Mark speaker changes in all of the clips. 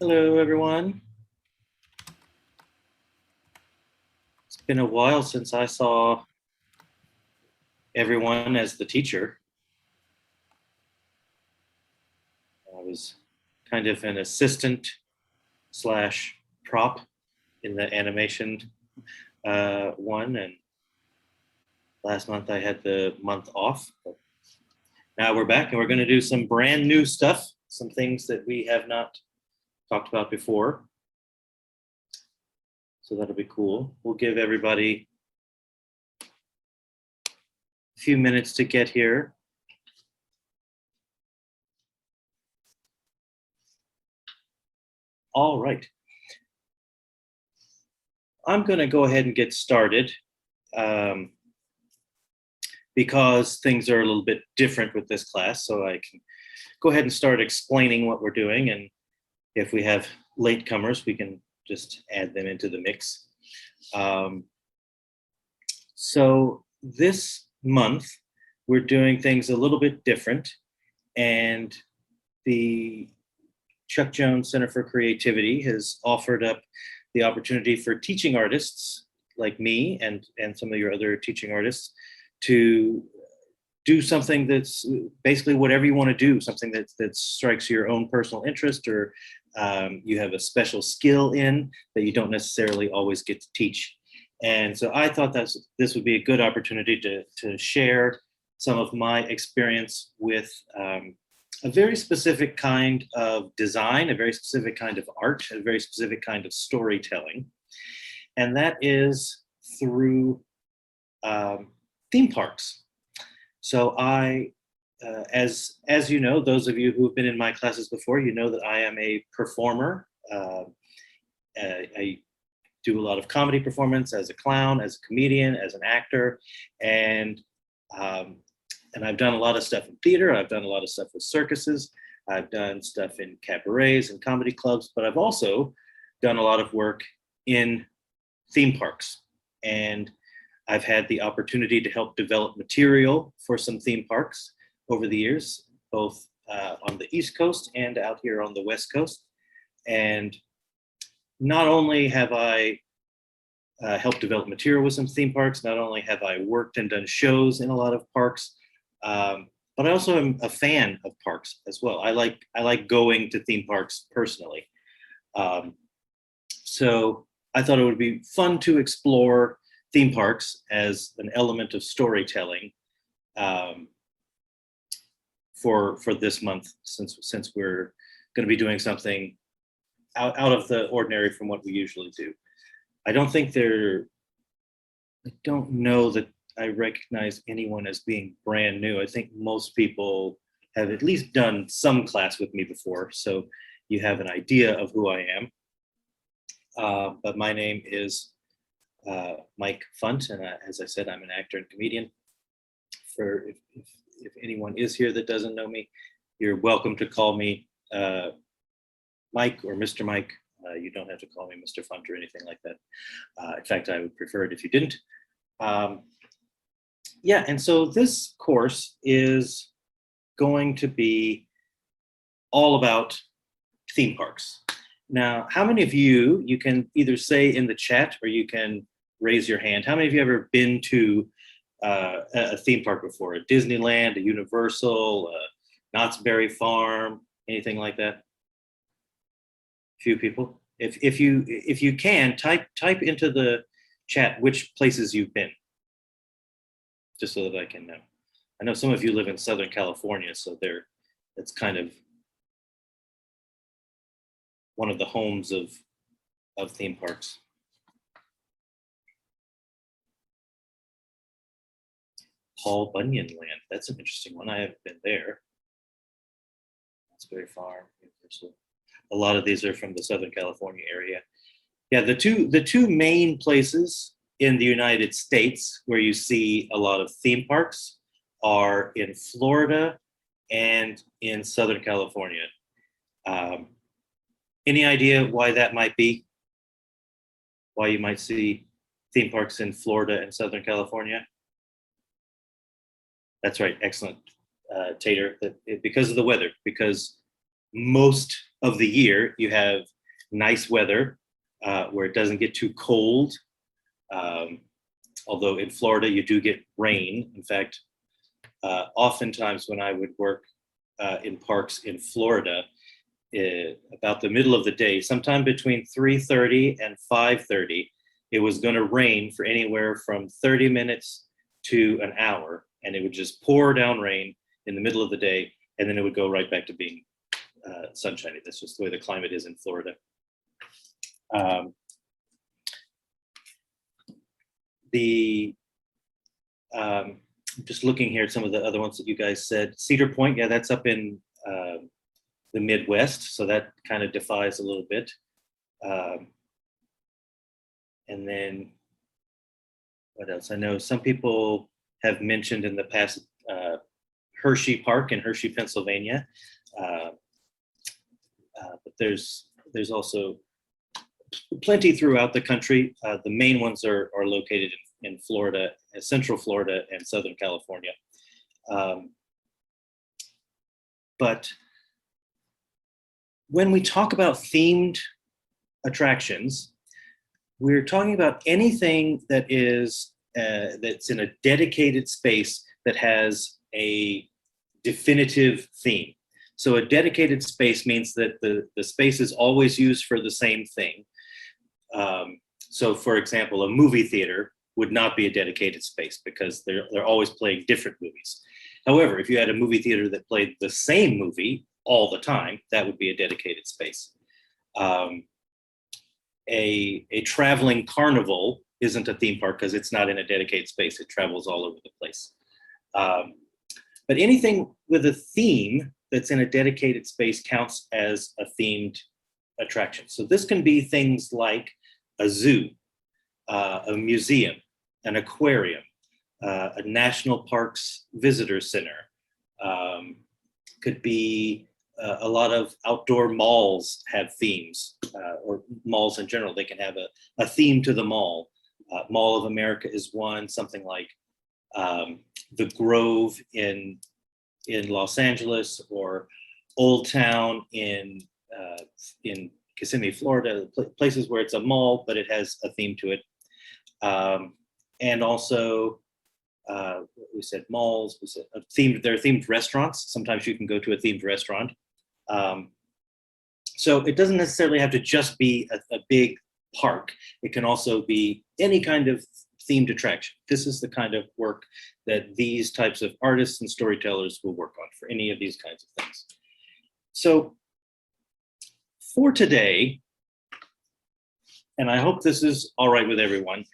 Speaker 1: Hello, everyone. It's been a while since I saw everyone as the teacher. I was kind of an assistant slash prop in the animation one, and last month I had the month off. But now we're back and we're going to do some brand new stuff, some things that we have not talked about before. So that'll be cool. We'll give everybody a few minutes to get here. All right. I'm going to go ahead and get started because things are a little bit different with this class. So I can go ahead and start explaining what we're doing. And if we have latecomers, we can just add them into the mix. So this month, we're doing things a little bit different. And the Chuck Jones Center for Creativity has offered up the opportunity for teaching artists like me and some of your other teaching artists to do something that's basically whatever you want to do, something that strikes your own personal interest or you have a special skill in that you don't necessarily always get to teach. And so I thought that this would be a good opportunity to share some of my experience with a very specific kind of design, a very specific kind of art, a very specific kind of storytelling. And that is through theme parks. So as you know, those of you who have been in my classes before, you know that I am a performer. I do a lot of comedy performance as a clown, as a comedian, as an actor, and I've done a lot of stuff in theater. I've done a lot of stuff with circuses. I've done stuff in cabarets and comedy clubs, but I've also done a lot of work in theme parks. And I've had the opportunity to help develop material for some theme parks over the years, both on the East Coast and out here on the West Coast. And not only have I helped develop material with some theme parks, not only have I worked and done shows in a lot of parks, but I also am a fan of parks as well. I like going to theme parks personally. So I thought it would be fun to explore theme parks as an element of storytelling for this month, since we're going to be doing something out of the ordinary from what we usually do. I don't know that I recognize anyone as being brand new. I think most people have at least done some class with me before, so you have an idea of who I am. But my name is Mike Funt, and as I said, I'm an actor and comedian. If anyone is here that doesn't know me, you're welcome to call me Mike or Mr. Mike. You don't have to call me Mr. Funt or anything like that. In fact, I would prefer it if you didn't. Yeah, and so this course is going to be all about theme parks. Now, how many of you can either say in the chat or you can raise your hand, how many of you have ever been to a theme park before? A Disneyland, a Universal, a Knott's Berry Farm, anything like that? Few people. If you can, type into the chat which places you've been, just so that I can know. I know some of you live in Southern California, so that's kind of one of the homes of theme parks. Paul Bunyan Land, that's an interesting one. I haven't been there. That's very far. A lot of these are from the Southern California area. Yeah, the two main places in the United States where you see a lot of theme parks are in Florida and in Southern California. Any idea why that might be? Why you might see theme parks in Florida and Southern California? That's right, excellent, Tater. Because of the weather, because most of the year you have nice weather where it doesn't get too cold. Although in Florida you do get rain. In fact, oftentimes when I would work in parks in Florida, about the middle of the day, sometime between 3:30 and 5:30, it was going to rain for anywhere from 30 minutes to an hour, and it would just pour down rain in the middle of the day, and then it would go right back to being sunshiny. That's just the way the climate is in Florida. Just looking here at some of the other ones that you guys said. Cedar Point, yeah, that's up in the Midwest, so that kind of defies a little bit. And then what else? I know some people have mentioned in the past Hershey Park in Hershey, Pennsylvania. But there's also plenty throughout the country. The main ones are located in Florida, Central Florida and Southern California. But when we talk about themed attractions, we're talking about anything that is that's in a dedicated space that has a definitive theme. So a dedicated space means that the space is always used for the same thing. So for example, a movie theater would not be a dedicated space because they're always playing different movies. However, if you had a movie theater that played the same movie all the time, that would be a dedicated space. A traveling carnival isn't a theme park because it's not in a dedicated space. It travels all over the place. But anything with a theme that's in a dedicated space counts as a themed attraction. So this can be things like a zoo, a museum, an aquarium, a national parks visitor center. Could be a lot of outdoor malls have themes, or malls in general. They can have a theme to the mall. Mall of America is one, something like the Grove in Los Angeles, or Old Town in Kissimmee, Florida, places where it's a mall, but it has a theme to it. And also, we said malls, we said there are themed restaurants. Sometimes you can go to a themed restaurant. So it doesn't necessarily have to just be a big park. It can also be any kind of themed attraction. This is the kind of work that these types of artists and storytellers will work on for any of these kinds of things. So for today, and I hope this is all right with everyone,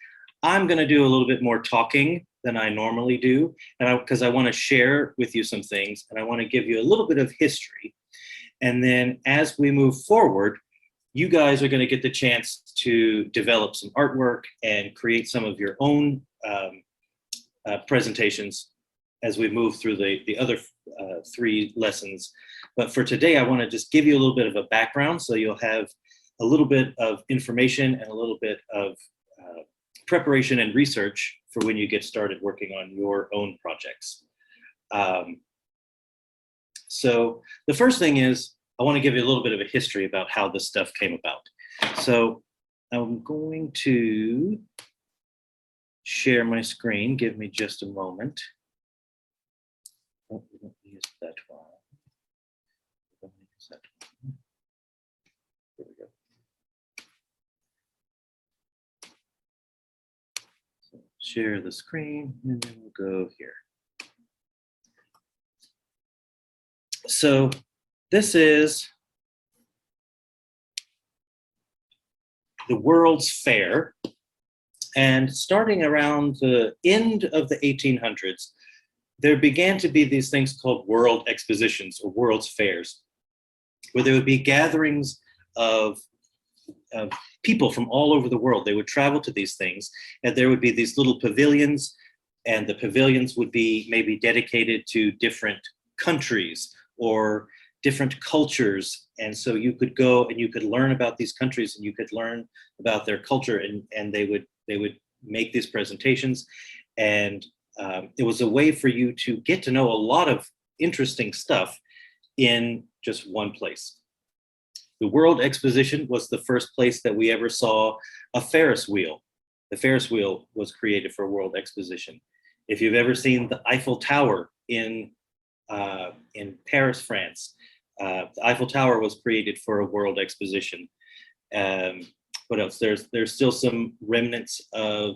Speaker 1: I'm going to do a little bit more talking than I normally do, and because I want to share with you some things, and I want to give you a little bit of history. And then as we move forward, you guys are going to get the chance to develop some artwork and create some of your own presentations as we move through the other 3 lessons. But for today, I want to just give you a little bit of a background so you'll have a little bit of information and a little bit of preparation and research for when you get started working on your own projects. So the first thing is, I want to give you a little bit of a history about how this stuff came about. So I'm going to share my screen. Give me just a moment. Oh, we don't use that one. Here we go. So share the screen, and then we'll go here. So this is the World's Fair, and starting around the end of the 1800s, there began to be these things called world expositions or World's Fairs, where there would be gatherings of people from all over the world. They would travel to these things, and there would be these little pavilions, and the pavilions would be maybe dedicated to different countries or different cultures. And so you could go and you could learn about these countries, and you could learn about their culture, and they would make these presentations. And it was a way for you to get to know a lot of interesting stuff in just one place. The World Exposition was the first place that we ever saw a Ferris wheel. The Ferris wheel was created for World Exposition. If you've ever seen the Eiffel Tower in Paris, France, the Eiffel Tower was created for a World Exposition. What else? There's still some remnants of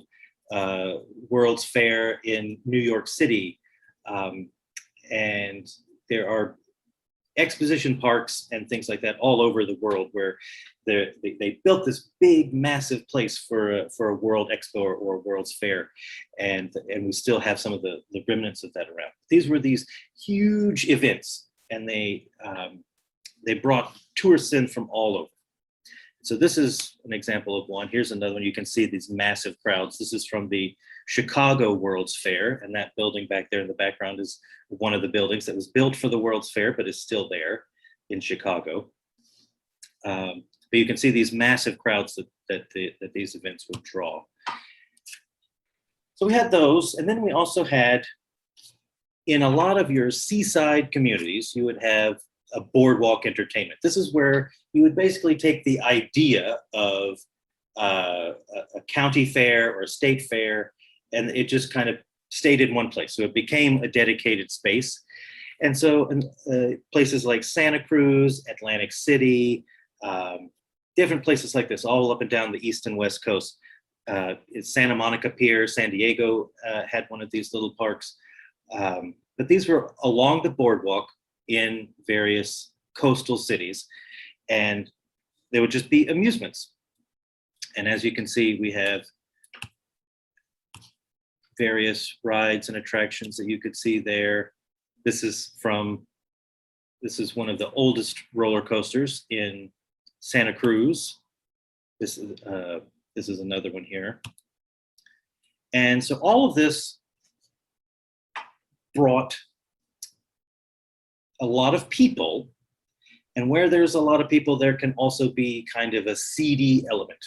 Speaker 1: World's Fair in New York City, and there are exposition parks and things like that all over the world where they built this big, massive place for a World Expo or World's Fair, and we still have some of the remnants of that around. These were these huge events, and they brought tourists in from all over. So this is an example of one. Here's another one. You can see these massive crowds. This is from the Chicago World's Fair, and that building back there in the background is one of the buildings that was built for the World's Fair, but is still there in Chicago. But you can see these massive crowds that these events would draw. So we had those, and then we also had, in a lot of your seaside communities, you would have a boardwalk entertainment. This is where you would basically take the idea of a county fair or a state fair, and it just kind of stayed in one place. So it became a dedicated space. And so places like Santa Cruz, Atlantic City, different places like this, all up and down the east and west coast. Santa Monica Pier, San Diego had one of these little parks. But these were along the boardwalk in various coastal cities, and they would just be amusements. And as you can see, we have various rides and attractions that you could see there. This is one of the oldest roller coasters in Santa Cruz. This is another one here. And so all of this brought a lot of people, and where there's a lot of people, there can also be kind of a seedy element,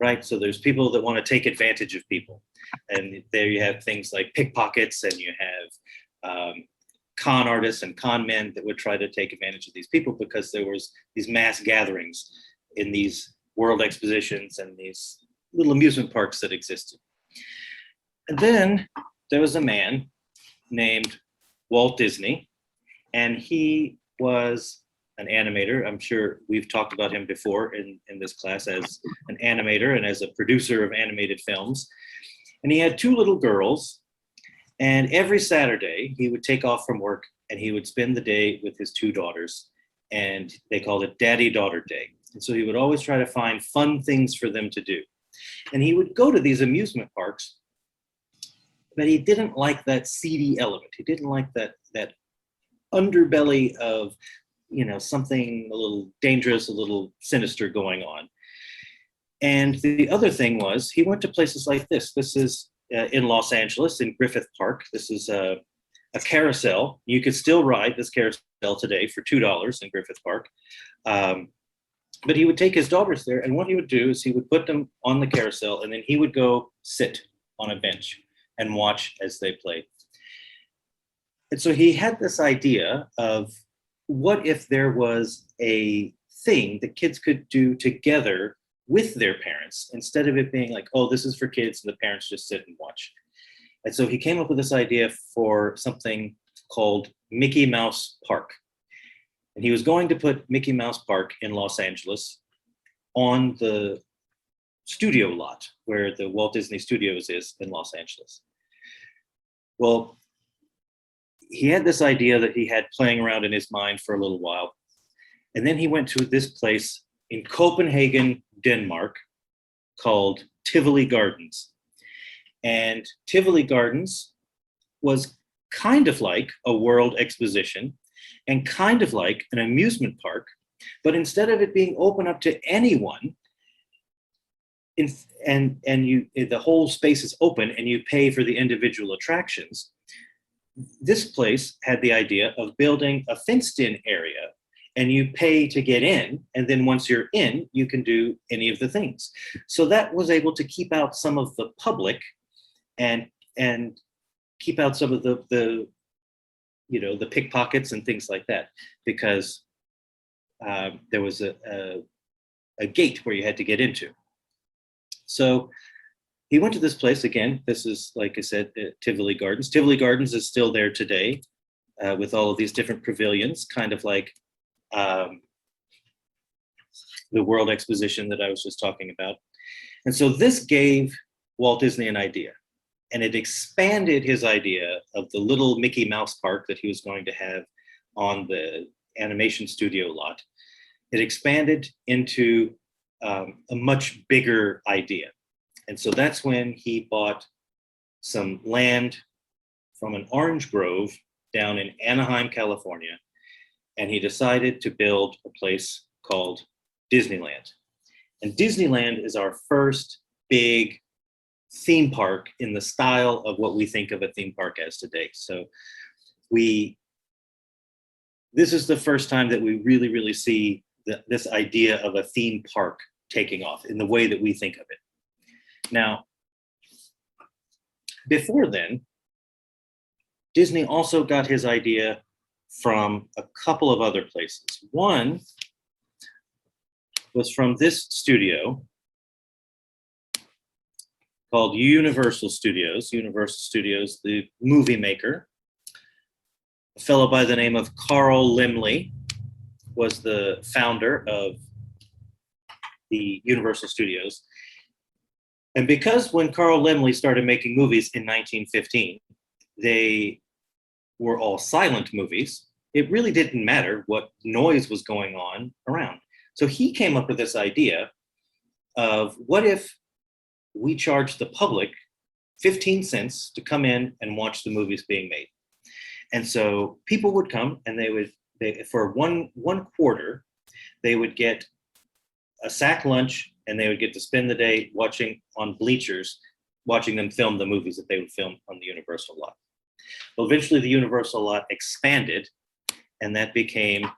Speaker 1: right? So there's people that want to take advantage of people, and there you have things like pickpockets, and you have con artists and con men that would try to take advantage of these people, because there was these mass gatherings in these world expositions and these little amusement parks that existed. And then there was a man named Walt Disney, and he was an animator. I'm sure we've talked about him before in this class as an animator and as a producer of animated films. And he had two little girls, and every Saturday he would take off from work and he would spend the day with his two daughters, and they called it Daddy-Daughter Day. And so he would always try to find fun things for them to do. And he would go to these amusement parks, but he didn't like that seedy element. He didn't like that underbelly of, something a little dangerous, a little sinister going on. And the other thing was, he went to places like this. This is in Los Angeles, in Griffith Park. This is a carousel. You could still ride this carousel today for $2 in Griffith Park. But he would take his daughters there, and what he would do is he would put them on the carousel, and then he would go sit on a bench and watch as they played. And so he had this idea of, what if there was a thing that kids could do together with their parents, instead of it being like, oh, this is for kids and the parents just sit and watch. And so he came up with this idea for something called Mickey Mouse Park. And he was going to put Mickey Mouse Park in Los Angeles on the studio lot where the Walt Disney Studios is in Los Angeles. Well, he had this idea that he had playing around in his mind for a little while. And then he went to this place in Copenhagen, Denmark, called Tivoli Gardens. And Tivoli Gardens was kind of like a world exposition and kind of like an amusement park, but instead of it being open up to anyone, the whole space is open and you pay for the individual attractions, this place had the idea of building a fenced-in area, and you pay to get in, and then once you're in, you can do any of the things. So that was able to keep out some of the public and keep out some of the pickpockets and things like that, because there was a gate where you had to get into. So he went to this place again. This is, like I said, Tivoli Gardens. Tivoli Gardens is still there today, with all of these different pavilions, kind of like the World Exposition that I was just talking about. And so this gave Walt Disney an idea, and it expanded his idea of the little Mickey Mouse park that he was going to have on the animation studio lot. It expanded into a much bigger idea. And so that's when he bought some land from an orange grove down in Anaheim, California, and he decided to build a place called Disneyland. And Disneyland is our first big theme park in the style of what we think of a theme park as today. So this is the first time that we really see this idea of a theme park taking off in the way that we think of it. Now, before then, Disney also got his idea from a couple of other places. One was from this studio called Universal Studios, the movie maker. A fellow by the name of Carl Laemmle was the founder of the Universal Studios. And because when Carl Laemmle started making movies in 1915, they were all silent movies, it really didn't matter what noise was going on around. So he came up with this idea of, what if we charge the public 15 cents to come in and watch the movies being made? And so people would come, and for one quarter, they would get a sack lunch, and they would get to spend the day watching on bleachers, watching them film the movies that they would film on the Universal lot. Well, eventually the Universal lot expanded, and that became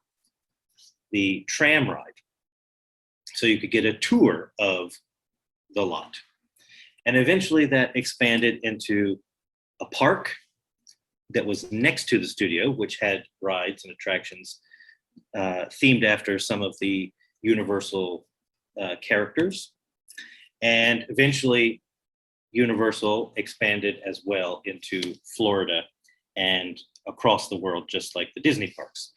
Speaker 1: the tram ride. So you could get a tour of the lot. And eventually that expanded into a park that was next to the studio, which had rides and attractions themed after some of the Universal characters. And eventually Universal expanded as well into Florida and across the world, just like the Disney parks.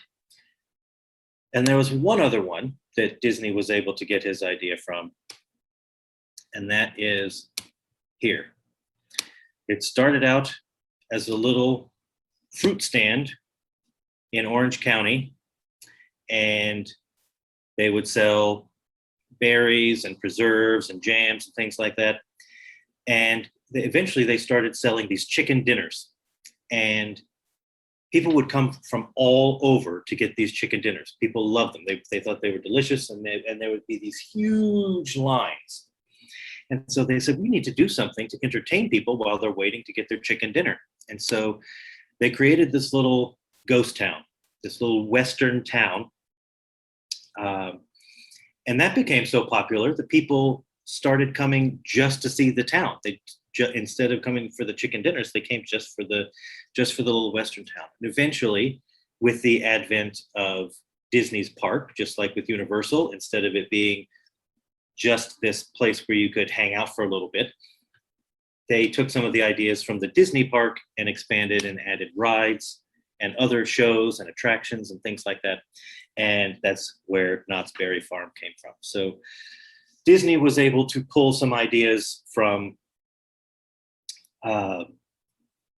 Speaker 1: And there was one other one that Disney was able to get his idea from, and that is here. It started out as a little fruit stand in Orange County, and they would sell berries and preserves and jams and things like that. And eventually they started selling these chicken dinners, and people would come from all over to get these chicken dinners. People loved them. They thought they were delicious, and there would be these huge lines. And so they said, we need to do something to entertain people while they're waiting to get their chicken dinner. And so they created this little ghost town, this little Western town. And that became so popular that people started coming just to see the town. Instead of coming for the chicken dinners, they came just for the little Western town. And eventually, with the advent of Disney's park, just like with Universal, instead of it being just this place where you could hang out for a little bit, they took some of the ideas from the Disney park and expanded and added rides and other shows and attractions and things like that. And that's where Knott's Berry Farm came from. So Disney was able to pull some ideas from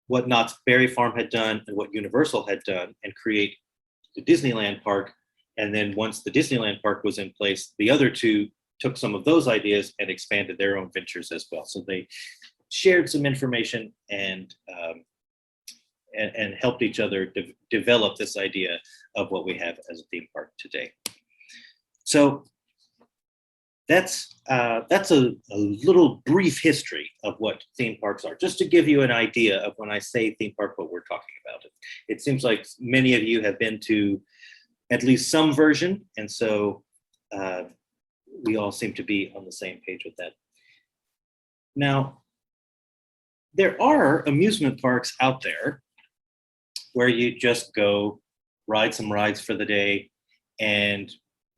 Speaker 1: what Knott's Berry Farm had done and what Universal had done, and create the Disneyland park. And then once the Disneyland park was in place, the other two took some of those ideas and expanded their own ventures as well. So they shared some information and helped each other develop this idea of what we have as a theme park today. So that's a little brief history of what theme parks are, just to give you an idea of, when I say theme park, what we're talking about. It seems like many of you have been to at least some version, and so we all seem to be on the same page with that. Now, there are amusement parks out there where you just go ride some rides for the day, and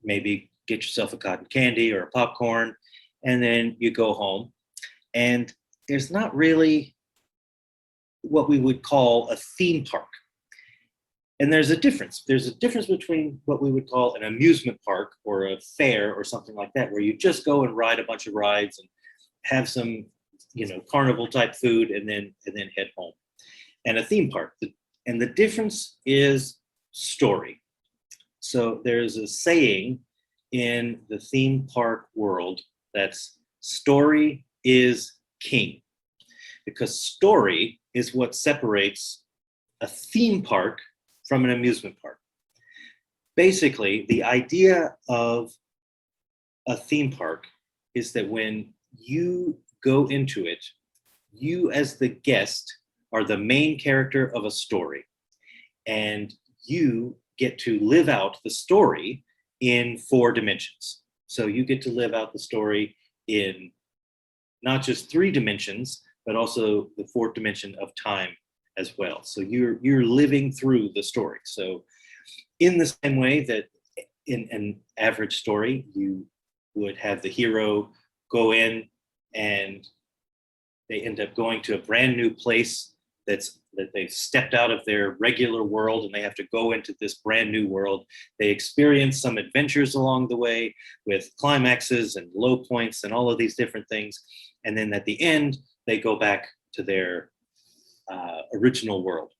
Speaker 1: maybe get yourself a cotton candy or a popcorn, and then you go home. And there's not really what we would call a theme park. And there's a difference. There's a difference between what we would call an amusement park or a fair or something like that, where you just go and ride a bunch of rides and have some, carnival type food and then head home. And a theme park. And the difference is story. So there's a saying in the theme park world that's story is king, because story is what separates a theme park from an amusement park. Basically, the idea of a theme park is that when you go into it, you as the guest are the main character of a story, and you get to live out the story in 4 dimensions. So you get to live out the story in not just 3 dimensions, but also the 4th dimension of time as well. So you're living through the story. So in the same way that in an average story, you would have the hero go in and they end up going to a brand new place that they've stepped out of their regular world and they have to go into this brand new world. They experience some adventures along the way with climaxes and low points and all of these different things. And then at the end, they go back to their original world.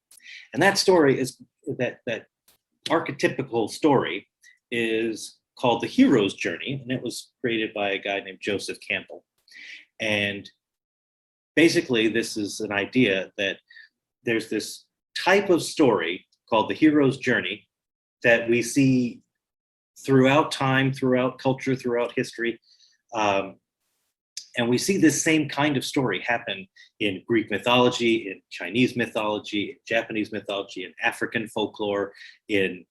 Speaker 1: And that story is that archetypical story is called the hero's journey, and it was created by a guy named Joseph Campbell. And basically, this is an idea that there's this type of story called the hero's journey that we see throughout time, throughout culture, throughout history. And we see this same kind of story happen in Greek mythology, in Chinese mythology, in Japanese mythology, in African folklore, in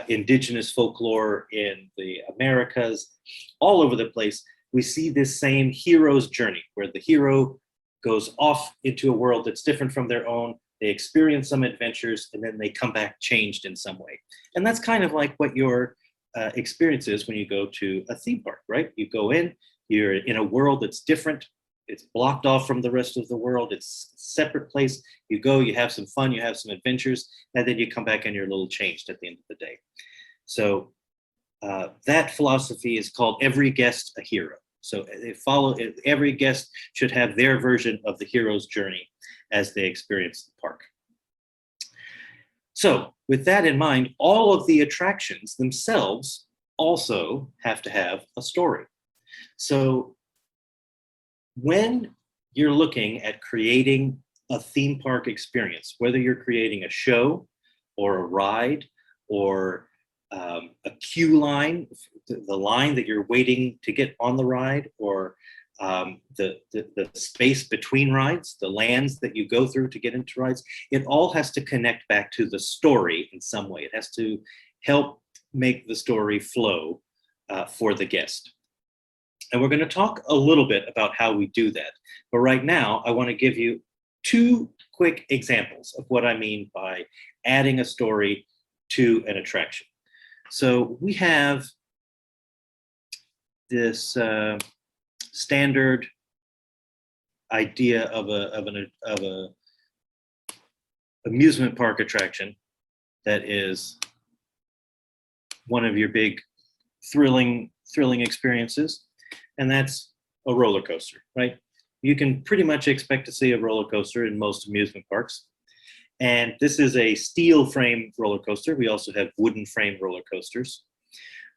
Speaker 1: indigenous folklore, in the Americas, all over the place. We see this same hero's journey where the hero goes off into a world that's different from their own. They experience some adventures and then they come back changed in some way. And that's kind of like what your experience is when you go to a theme park, right? You go in, you're in a world that's different. It's blocked off from the rest of the world. It's a separate place. You go, you have some fun, you have some adventures, and then you come back and you're a little changed at the end of the day. So that philosophy is called every guest a hero. So every guest should have their version of the hero's journey as they experience the park. So with that in mind, all of the attractions themselves also have to have a story. So when you're looking at creating a theme park experience, whether you're creating a show or a ride or a queue line, the line that you're waiting to get on the ride, or the space between rides, the lands that you go through to get into rides, it all has to connect back to the story in some way. It has to help make the story flow for the guest. And we're going to talk a little bit about how we do that. But right now, I want to give you 2 quick examples of what I mean by adding a story to an attraction. So we have this standard idea of a amusement park attraction that is one of your big thrilling experiences, and that's a roller coaster, right? You can pretty much expect to see a roller coaster in most amusement parks. And this is a steel frame roller coaster. We also have wooden frame roller coasters.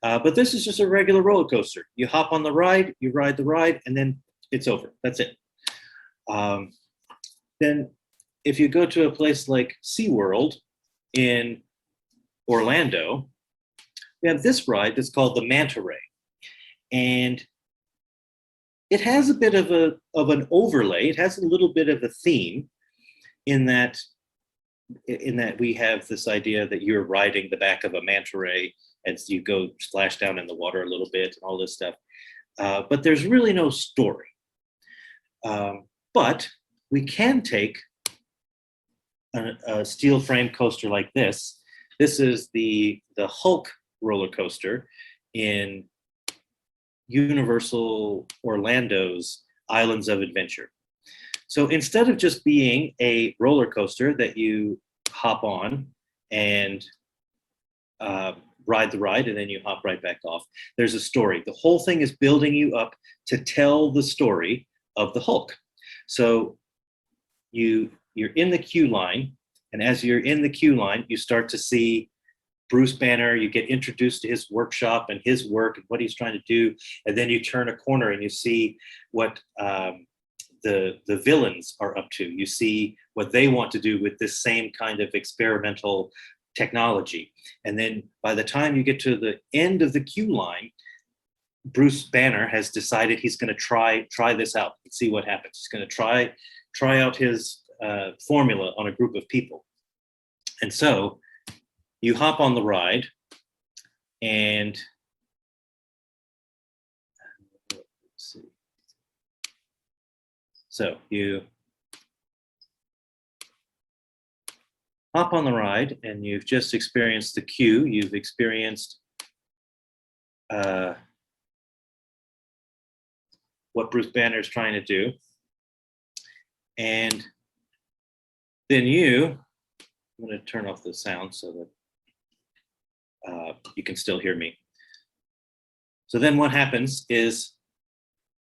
Speaker 1: But this is just a regular roller coaster. You hop on the ride, you ride the ride, and then it's over. That's it. Then if you go to a place like SeaWorld in Orlando, we have this ride that's called the Manta Ray. And it has a bit of an overlay. It has a little bit of a theme in that we have this idea that you're riding the back of a manta ray as you go splash down in the water a little bit and all this stuff. But there's really no story. But we can take a steel frame coaster like this. This is the Hulk roller coaster. in Universal Orlando's Islands of Adventure. So instead of just being a roller coaster that you hop on and ride the ride and then you hop right back off, there's a story. The whole thing is building you up to tell the story of the Hulk. So you're in the queue line, and as you're in the queue line, you start to see Bruce Banner. You get introduced to his workshop and his work and what he's trying to do, and then you turn a corner and you see what the villains are up to. You see what they want to do with this same kind of experimental technology. And then by the time you get to the end of the queue line, Bruce Banner has decided he's going to try this out and see what happens. He's going to try out his formula on a group of people. And so you hop on the ride, and let's see. So you hop on the ride, and you've just experienced the queue. You've experienced what Bruce Banner is trying to do. And then I'm going to turn off the sound so that you can still hear me. So then what happens is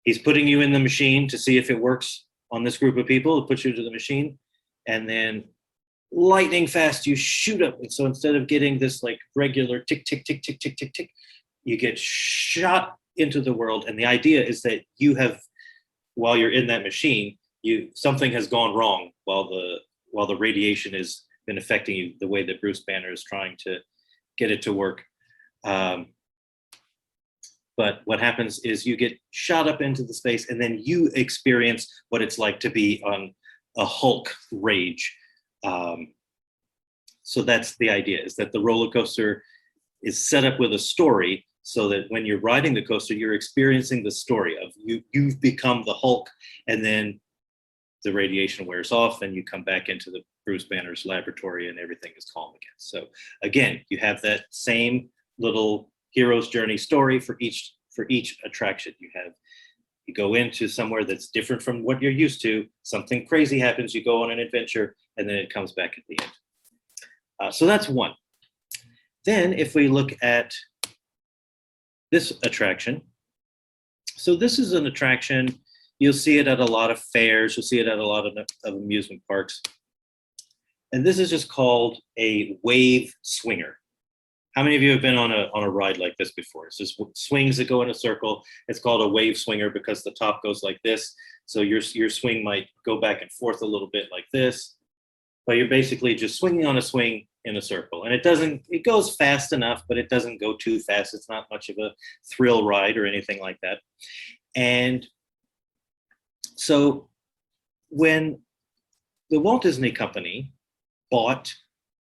Speaker 1: he's putting you in the machine to see if it works on this group of people. It puts you to the machine, and then lightning fast, you shoot up. And so instead of getting this like regular tick, tick, tick, tick, tick, tick, tick, you get shot into the world. And the idea is that while you're in that machine, something has gone wrong while the radiation has been affecting you the way that Bruce Banner is trying to get it to work. But what happens is you get shot up into the space, and then you experience what it's like to be on a Hulk rage. So that's the idea, is that the roller coaster is set up with a story, so that when you're riding the coaster, you're experiencing the story of you've become the Hulk, and then the radiation wears off and you come back into the Bruce Banner's laboratory and everything is calm again. So again, you have that same little hero's journey story for each attraction. You go into somewhere that's different from what you're used to, something crazy happens, you go on an adventure, and then it comes back at the end. So that's one. Then if we look at this attraction, so this is an attraction, you'll see it at a lot of fairs, you'll see it at a lot of amusement parks. And this is just called a wave swinger. How many of you have been on a ride like this before? It's just swings that go in a circle. It's called a wave swinger because the top goes like this. So your swing might go back and forth a little bit like this, but you're basically just swinging on a swing in a circle. And it goes fast enough, but it doesn't go too fast. It's not much of a thrill ride or anything like that. And so when the Walt Disney Company bought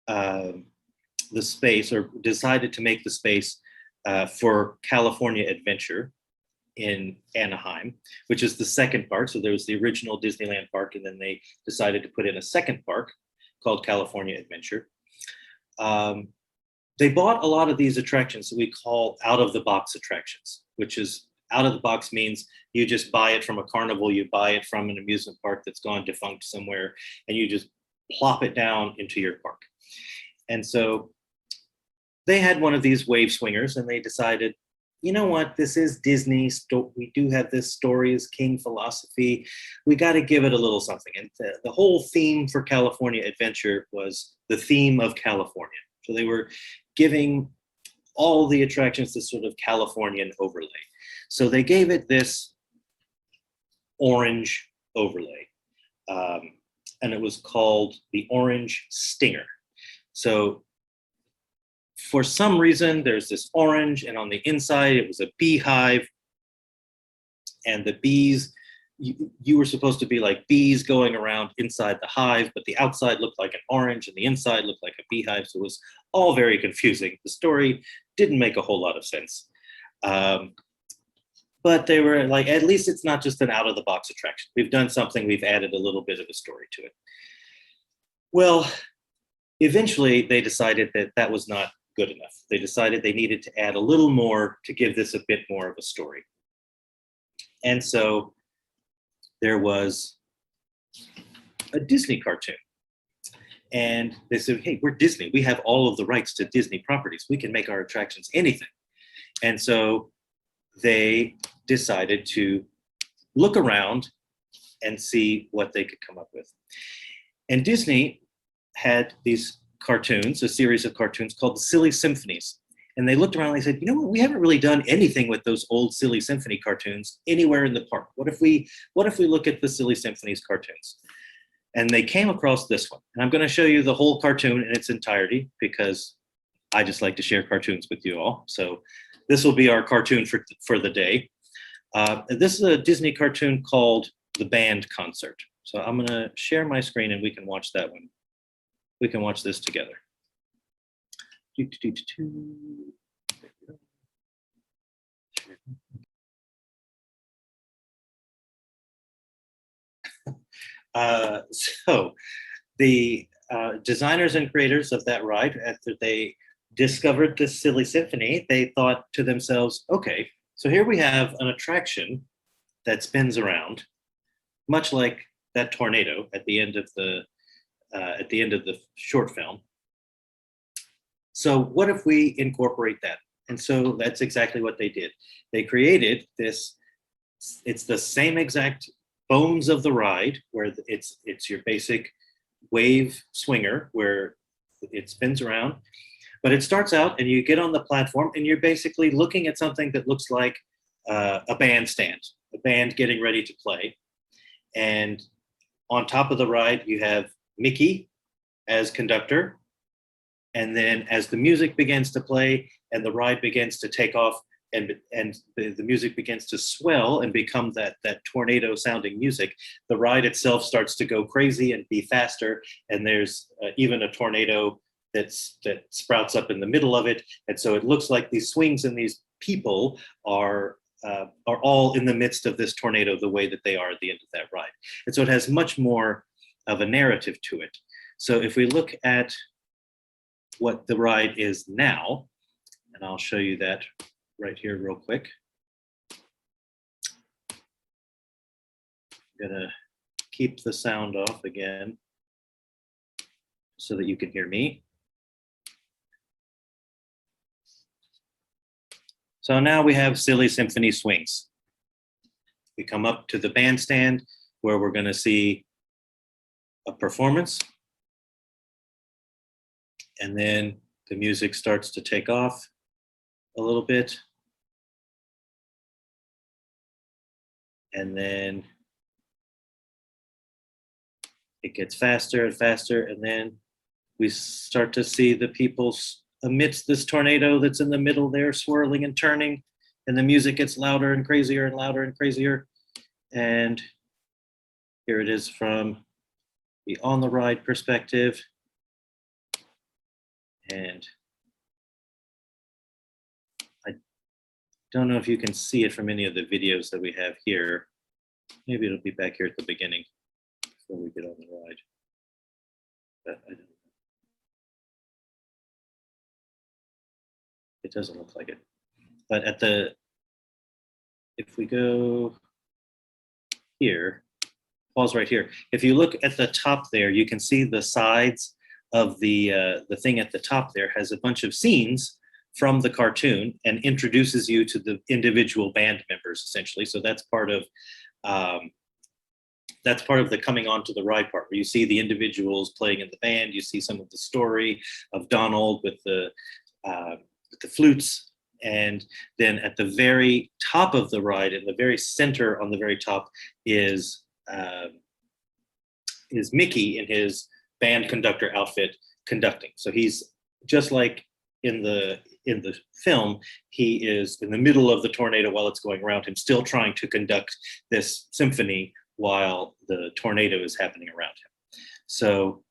Speaker 1: the space, or decided to make the space for California Adventure in Anaheim, which is the second park. So there was the original Disneyland park, and then they decided to put in a second park called California Adventure. They bought a lot of these attractions that we call out-of-the-box attractions, which is out-of-the-box means you just buy it from a carnival, you buy it from an amusement park that's gone defunct somewhere, and you just plop it down into your park. And so they had one of these wave swingers, and they decided, you know what, this is Disney. We do have this story is king philosophy. We got to give it a little something. And the whole theme for California Adventure was the theme of California. So they were giving all the attractions this sort of Californian overlay. So they gave it this orange overlay. And it was called the Orange Stinger. So for some reason, there's this orange, and on the inside, it was a beehive. And the bees, you were supposed to be like bees going around inside the hive, but the outside looked like an orange and the inside looked like a beehive. So it was all very confusing. The story didn't make a whole lot of sense. But they were like, at least it's not just an out-of-the-box attraction. We've done something, we've added a little bit of a story to it. Well, eventually they decided that that was not good enough. They decided they needed to add a little more to give this a bit more of a story. And so there was a Disney cartoon. And they said, hey, we're Disney. We have all of the rights to Disney properties. We can make our attractions anything. And so they decided to look around and see what they could come up with. And Disney had these cartoons, a series of cartoons called the Silly Symphonies. And they looked around and they said, you know what, we haven't really done anything with those old Silly Symphony cartoons anywhere in the park. What if we look at the Silly Symphonies cartoons? And they came across this one. And I'm going to show you the whole cartoon in its entirety because I just like to share cartoons with you all. So this will be our cartoon for the day. This is a Disney cartoon called The Band Concert. So I'm going to share my screen and we can watch that one. We can watch this together. So the designers and creators of that ride, after they discovered this Silly Symphony, they thought to themselves, okay, so here we have an attraction that spins around, much like that tornado at the end of the short film. So what if we incorporate that? And so that's exactly what they did. They created this, it's the same exact bones of the ride, where it's your basic wave swinger where it spins around. But it starts out and you get on the platform and you're basically looking at something that looks like a bandstand, a band getting ready to play. And on top of the ride, you have Mickey as conductor. And then as the music begins to play and the ride begins to take off and the music begins to swell and become that tornado sounding music, the ride itself starts to go crazy and be faster. And there's even a tornado that sprouts up in the middle of it. And so it looks like these swings and these people are all in the midst of this tornado the way that they are at the end of that ride. And so it has much more of a narrative to it. So if we look at what the ride is now, and I'll show you that right here real quick. I'm gonna keep the sound off again so that you can hear me. So now we have Silly Symphony Swings. We come up to the bandstand where we're gonna see a performance. And then the music starts to take off a little bit. And then it gets faster and faster. And then we start to see the people amidst this tornado that's in the middle there, swirling and turning. And the music gets louder and crazier and louder and crazier. And here it is from the on the ride perspective. And I don't know if you can see it from any of the videos that we have here. Maybe it'll be back here at the beginning before we get on the ride. But I don't know. It doesn't look like it. But if we go here, pause right here. If you look at the top there, you can see the sides of the thing at the top there has a bunch of scenes from the cartoon and introduces you to the individual band members essentially. So that's part of the coming onto the ride part, where you see the individuals playing in the band. You see some of the story of Donald with the flutes, and then at the very top of the ride, in the very center on the very top, is Mickey in his band conductor outfit conducting. So he's just like in the film, he is in the middle of the tornado while it's going around him, still trying to conduct this symphony while the tornado is happening around him. So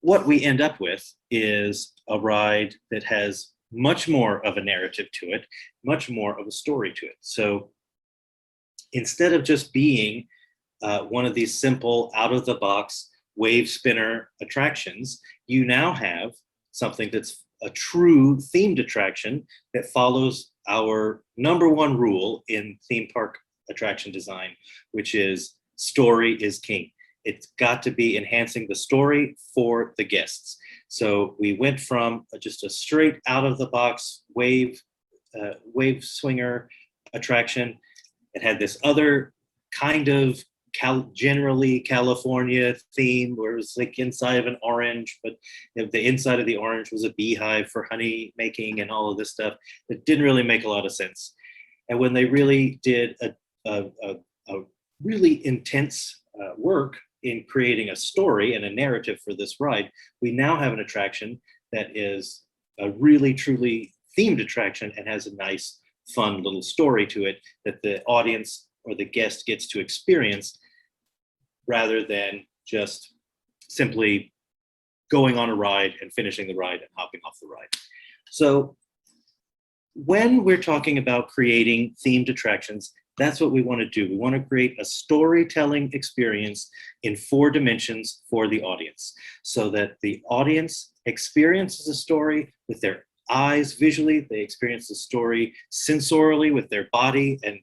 Speaker 1: what we end up with is a ride that has much more of a narrative to it, much more of a story to it. So instead of just being one of these simple out-of-the-box wave spinner attractions, you now have something that's a true themed attraction that follows our number one rule in theme park attraction design, which is story is king. It's got to be enhancing the story for the guests. So we went from just a straight out of the box wave swinger attraction. It had this other kind of generally California theme where it was like inside of an orange, but the inside of the orange was a beehive for honey making and all of this stuff that didn't really make a lot of sense. And when they really did a really intense work in creating a story and a narrative for this ride, we now have an attraction that is a really truly themed attraction and has a nice, fun little story to it that the audience or the guest gets to experience rather than just simply going on a ride and finishing the ride and hopping off the ride. So when we're talking about creating themed attractions, that's what we want to do. We want to create a storytelling experience in 4 dimensions for the audience so that the audience experiences a story with their eyes visually, they experience the story sensorially with their body and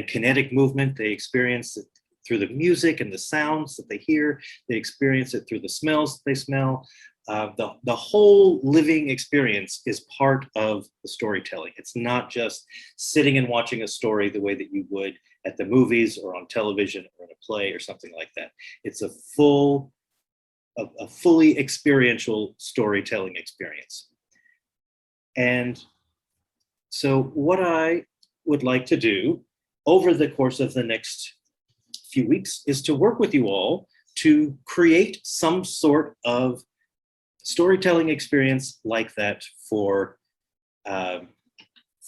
Speaker 1: kinetic movement, they experience it through the music and the sounds that they hear, they experience it through the smells they smell. The whole living experience is part of the storytelling. It's not just sitting and watching a story the way that you would at the movies or on television or in a play or something like that. It's a fully experiential storytelling experience. And so what I would like to do over the course of the next few weeks is to work with you all to create some sort of storytelling experience like that for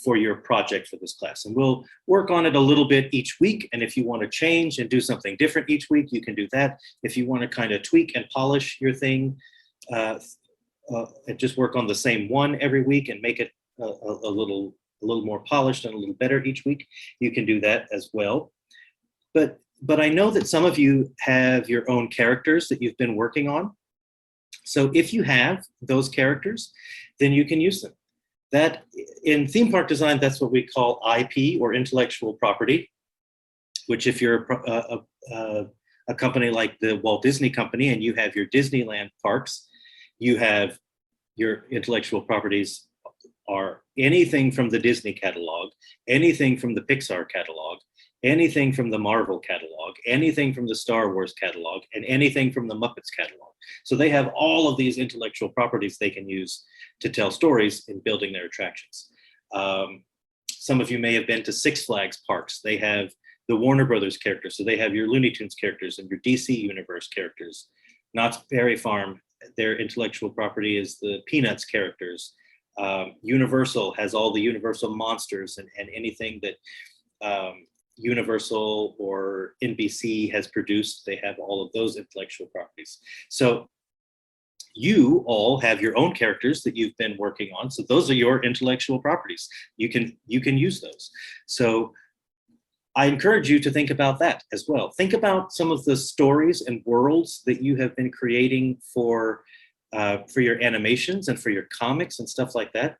Speaker 1: your project for this class. And we'll work on it a little bit each week. And if you want to change and do something different each week, you can do that. If you want to kind of tweak and polish your thing, and just work on the same one every week and make it a little more polished and a little better each week, you can do that as well. But I know that some of you have your own characters that you've been working on. So if you have those characters, then you can use them. That in theme park design, that's what we call IP or intellectual property, which if you're a company like the Walt Disney Company and you have your Disneyland parks, you have your intellectual properties are anything from the Disney catalog, anything from the Pixar catalog, anything from the Marvel catalog, anything from the Star Wars catalog, and anything from the Muppets catalog. So they have all of these intellectual properties they can use to tell stories in building their attractions. Some of you may have been to Six Flags parks. They have the Warner Brothers characters. So they have your Looney Tunes characters and your DC Universe characters. Knott's Berry Farm, their intellectual property is the Peanuts characters. Universal has all the Universal monsters and anything that Universal or NBC has produced. They have all of those intellectual properties. So you all have your own characters that you've been working on. So those are your intellectual properties. You can use those. So I encourage you to think about that as well. Think about some of the stories and worlds that you have been creating for your animations and for your comics and stuff like that.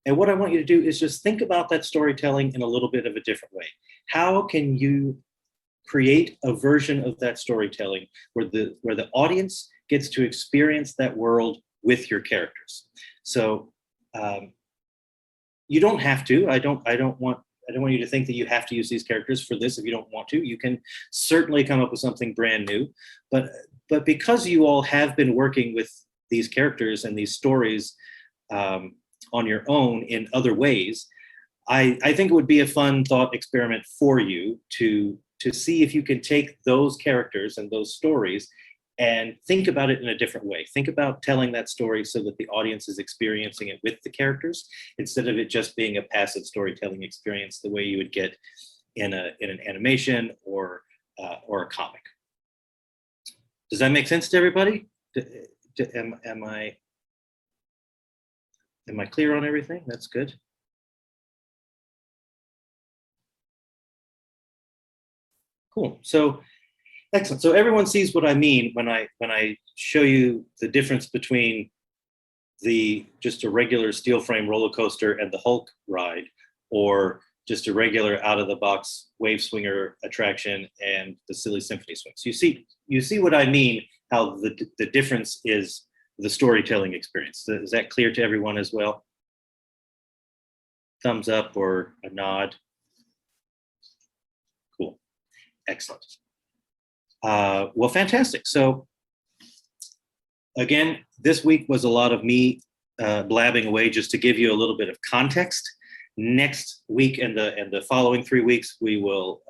Speaker 1: And what I want you to do is just think about that storytelling in a little bit of a different way. How can you create a version of that storytelling where the audience gets to experience that world with your characters? So you don't have to. I don't want you to think that you have to use these characters for this if you don't want to. You can certainly come up with something brand new. But because you all have been working with these characters and these stories on your own in other ways, I think it would be a fun thought experiment for you to see if you can take those characters and those stories and think about it in a different way. Think about telling that story so that the audience is experiencing it with the characters instead of it just being a passive storytelling experience the way you would get in an animation or a comic. Does that make sense to everybody? Am I clear on everything? That's good. Cool. So excellent. So everyone sees what I mean when I show you the difference between just a regular steel frame roller coaster and the Hulk ride, or just a regular out of the box wave swinger attraction and the silly symphony swings. You see what I mean, how the difference is the storytelling experience. Is that clear to everyone as well? Thumbs up or a nod. Cool. Excellent. Well, fantastic. So again, this week was a lot of me blabbing away just to give you a little bit of context. Next week and the following 3 weeks, we will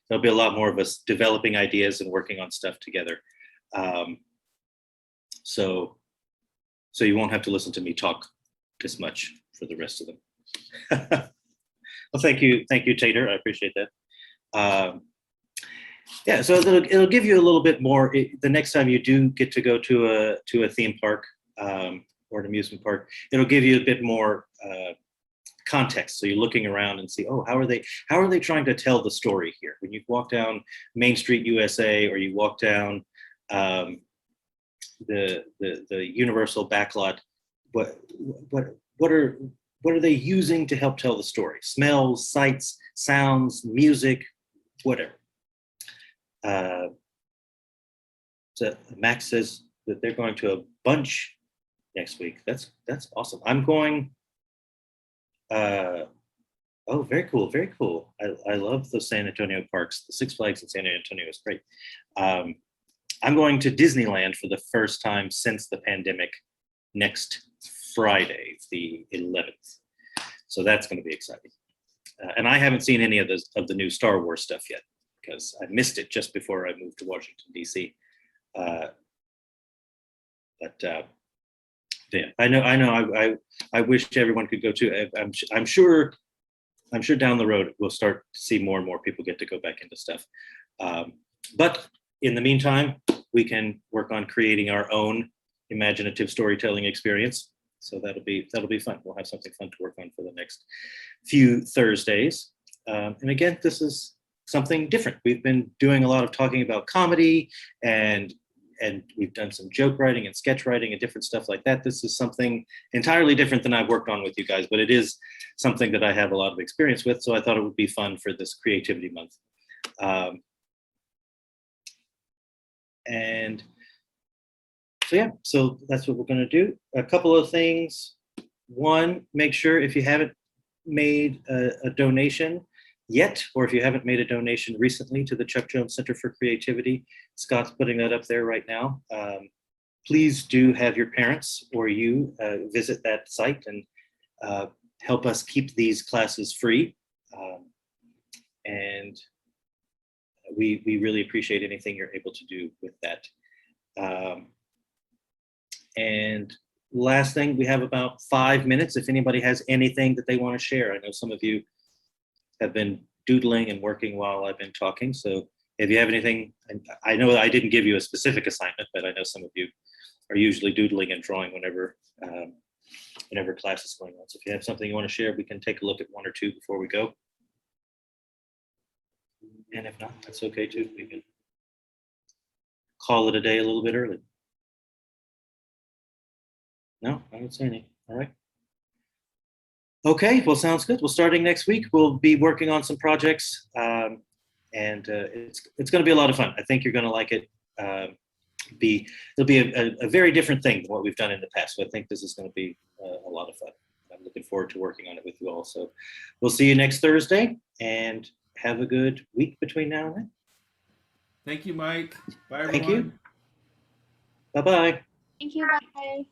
Speaker 1: there'll be a lot more of us developing ideas and working on stuff together. So you won't have to listen to me talk this much for the rest of them. Well, thank you, Tater. I appreciate that. Yeah, so it'll give you a little bit more the next time you do get to go to a theme park or an amusement park. It'll give you a bit more context. So you're looking around and see, oh, how are they trying to tell the story here? When you walk down Main Street USA, or you walk down the Universal backlot, what are they using to help tell the story? Smells, sights, sounds, music, whatever. So Max says that they're going to a bunch next week. That's awesome. I'm going. Oh, very cool, very cool. I love the San Antonio parks. The Six Flags in San Antonio is great. I'm going to Disneyland for the first time since the pandemic next Friday, the 11th. So that's going to be exciting. And I haven't seen any of the new Star Wars stuff yet, because I missed it just before I moved to Washington, D.C. Yeah, I know. I wish everyone could go too. I'm sure down the road we'll start to see more and more people get to go back into stuff. But in the meantime, we can work on creating our own imaginative storytelling experience. So that'll be fun. We'll have something fun to work on for the next few Thursdays. And again, this is something different. We've been doing a lot of talking about comedy, and we've done some joke writing and sketch writing and different stuff like that. This is something entirely different than I've worked on with you guys, but it is something that I have a lot of experience with. So I thought it would be fun for this Creativity Month. And so yeah, so that's what we're going to do. A couple of things. One, make sure if you haven't made a donation yet, or if you haven't made a donation recently to the Chuck Jones Center for Creativity, Scott's putting that up there right now. Please do have your parents or you visit that site and help us keep these classes free. And we really appreciate anything you're able to do with that. And last thing, we have about 5 minutes. If anybody has anything that they want to share, I know some of you have been doodling and working while I've been talking. So if you have anything, I know I didn't give you a specific assignment, but I know some of you are usually doodling and drawing whenever class is going on. So if you have something you want to share, we can take a look at one or two before we go. And if not, that's okay too. We can call it a day a little bit early. No, I don't see any. All right. Okay, well, sounds good. Well, starting next week, we'll be working on some projects, and it's going to be a lot of fun. I think you're going to like it. It'll be a very different thing than what we've done in the past. So I think this is going to be a lot of fun. I'm looking forward to working on it with you all. So we'll see you next Thursday, and have a good week between now and then.
Speaker 2: Thank you, Mike. Bye, everyone.
Speaker 1: Thank you. Bye-bye.
Speaker 3: Thank you. Bye.